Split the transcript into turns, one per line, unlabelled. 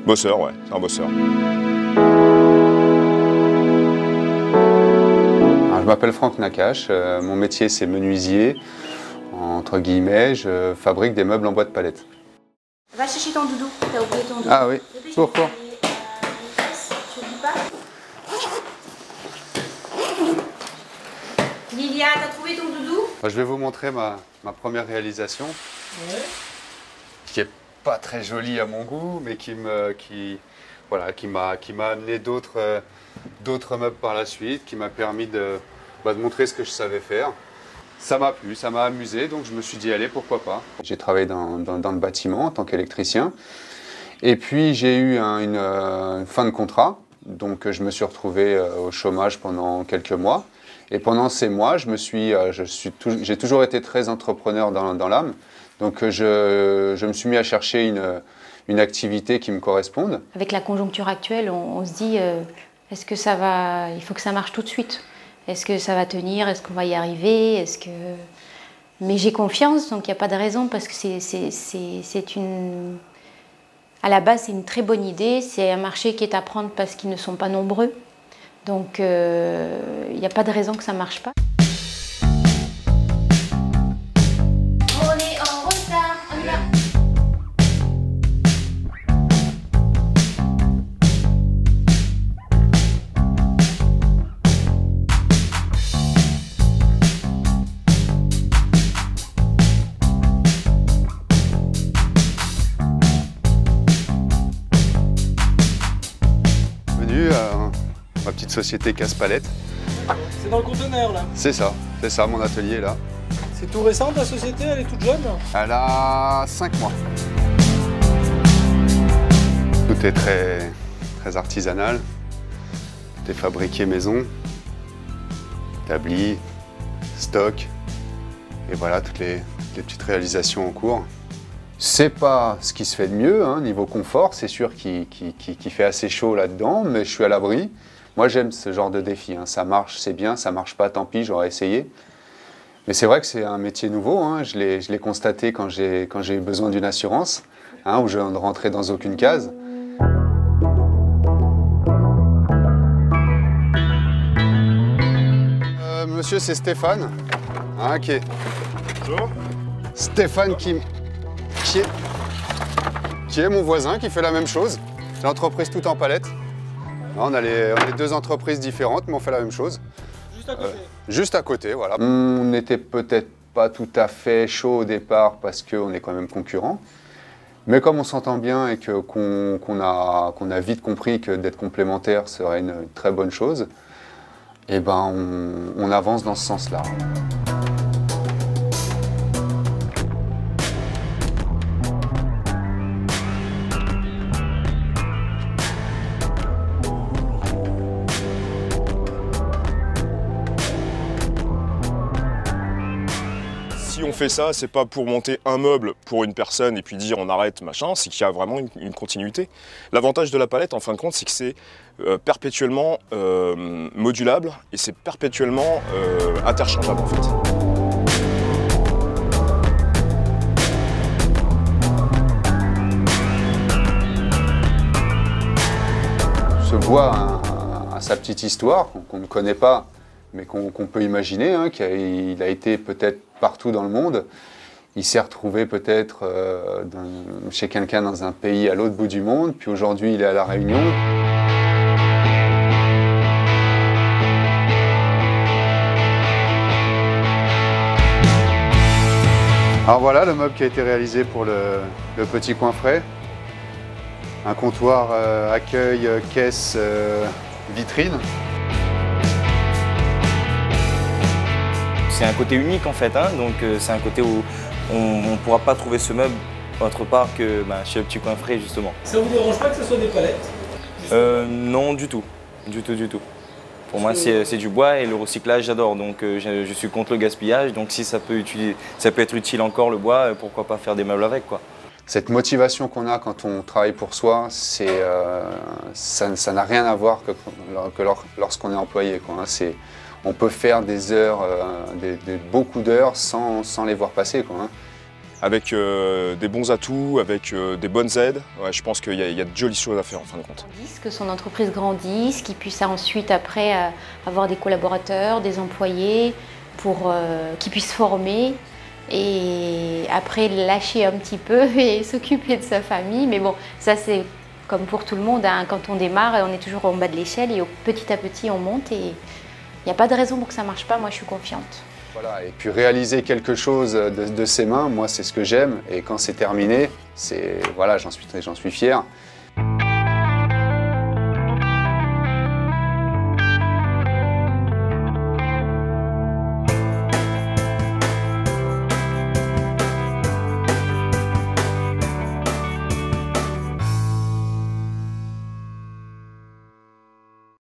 Bosseur, ouais, c'est un bosseur.
Alors, je m'appelle Franck Nakache, mon métier c'est menuisier, entre guillemets, je fabrique des meubles en bois de palette.
Va chercher ton doudou, t'as oublié ton doudou.
Ah oui, pourquoi?
Lilia, t'as trouvé ton doudou?
Je vais vous montrer ma première réalisation, qui est pas très jolie à mon goût, mais qui m'a amené d'autres meubles par la suite, qui m'a permis de montrer ce que je savais faire. Ça m'a plu, ça m'a amusé, donc je me suis dit allez, pourquoi pas. J'ai travaillé dans le bâtiment en tant qu'électricien, et puis j'ai eu une fin de contrat, donc je me suis retrouvé au chômage pendant quelques mois. Et pendant ces mois, j'ai toujours été très entrepreneur dans l'âme. Donc je me suis mis à chercher une activité qui me corresponde.
Avec la conjoncture actuelle, on se dit, est-ce que ça va, il faut que ça marche tout de suite. Est-ce que ça va tenir? Est-ce qu'on va y arriver? Mais j'ai confiance, donc il n'y a pas de raison, parce que à la base, c'est une très bonne idée. C'est un marché qui est à prendre parce qu'ils ne sont pas nombreux. Donc, il n'y a pas de raison que ça ne marche pas. On est en retard, on y va.
Bienvenue à ma petite société Casse-Palette.
C'est dans le conteneur là?
C'est ça mon atelier là.
C'est tout récent ta société, elle est toute jeune?
Elle a 5 mois. Tout est très artisanal, tout est fabriqué maison, établi, stock, et voilà toutes les petites réalisations en cours. C'est pas ce qui se fait de mieux, hein, niveau confort, c'est sûr qu'il fait assez chaud là-dedans, mais je suis à l'abri. Moi j'aime ce genre de défi, hein. Ça marche, c'est bien, ça marche pas, tant pis, j'aurais essayé. Mais c'est vrai que c'est un métier nouveau, hein. Je l'ai constaté quand j'ai eu besoin d'une assurance, hein, où je ne rentrais dans aucune case. Monsieur, c'est Stéphane, hein,
Bonjour.
Stéphane qui est mon voisin, qui fait la même chose. L'entreprise Tout en Palette. On est deux entreprises différentes, mais on fait la même chose.
Juste à côté.
Juste à côté, voilà. On n'était peut-être pas tout à fait chaud au départ parce qu'on est quand même concurrents. Mais comme on s'entend bien et qu'on a vite compris que d'être complémentaires serait une très bonne chose, eh ben on avance dans ce sens-là.
Si on fait ça, c'est pas pour monter un meuble pour une personne et puis dire on arrête, machin, c'est qu'il y a vraiment une continuité. L'avantage de la palette, en fin de compte, c'est que c'est perpétuellement modulable et c'est perpétuellement interchangeable, en fait.
Ce bois a sa petite histoire qu'on ne connaît pas, mais qu'on peut imaginer, hein, qu'il a été peut-être partout dans le monde. Il s'est retrouvé peut-être chez quelqu'un dans un pays à l'autre bout du monde, puis aujourd'hui il est à La Réunion. Alors voilà le meuble qui a été réalisé pour le petit coin frais. Un comptoir accueil, caisse, vitrine.
C'est un côté unique en fait, hein, donc c'est un côté où on ne pourra pas trouver ce meuble autre part que chez le petit coin frais justement.
Ça vous dérange pas que ce soit des palettes?
Non du tout, du tout. Pour moi c'est du bois et le recyclage j'adore, donc je suis contre le gaspillage, donc si ça peut être utile encore le bois, pourquoi pas faire des meubles avec quoi.
Cette motivation qu'on a quand on travaille pour soi, ça n'a rien à voir que lorsqu'on est employé, quoi, hein. On peut faire des heures, beaucoup d'heures sans les voir passer, quoi, hein.
avec des bons atouts, avec des bonnes aides. Ouais, je pense qu'il y a de jolies choses à faire en fin de compte.
Que son entreprise grandisse, qu'il puisse ensuite après avoir des collaborateurs, des employés, pour qu'ils puissent former et après lâcher un petit peu et s'occuper de sa famille. Mais bon, ça c'est comme pour tout le monde, hein. Quand on démarre, on est toujours en bas de l'échelle et petit à petit on monte et il n'y a pas de raison pour que ça ne marche pas, moi je suis confiante.
Voilà, et puis réaliser quelque chose de ses mains, moi c'est ce que j'aime et quand c'est terminé, voilà, j'en suis fier.